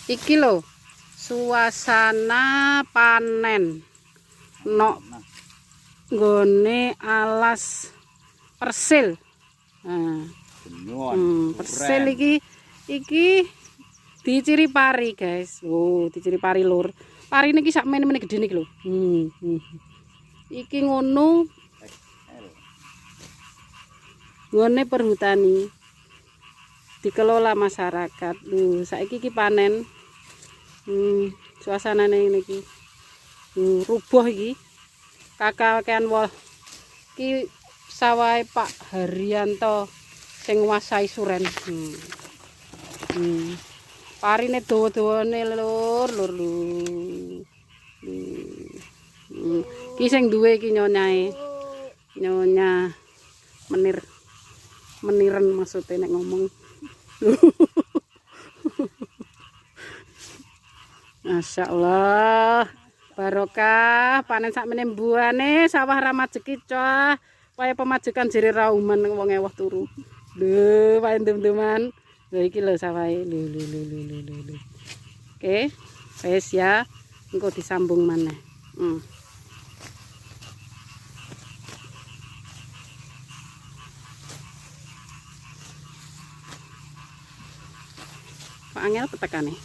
Iki lho, suasana panen nok nggone alas persil. Nah, persil iki diciri pari, guys. Oh, diciri pari lur. Pari niki sak mene-mene gede niki lho. Iki ngono ngone perhutani dikelola masyarakat. Saiki iki panen. Suasanane ngene iki. Rubuh iki. Kakal-kakan woh. Iki sawahe Pak Haryanto sing nguasai Suren. Parine dawa-dawane lur. Ki sing duwe iki nyonyae. Nyonya meniren maksudnya nek ngomong. Masya Allah, barokah panen sak meneh buane sawah ra majeki cah. Kaya pemajikan jere rauman wong ewah turu. Lho, pae ndem-ndeman. Lho iki lho sawahe. Lho. Oke, wis ya. Engko disambung maneh. Pak angel petekane.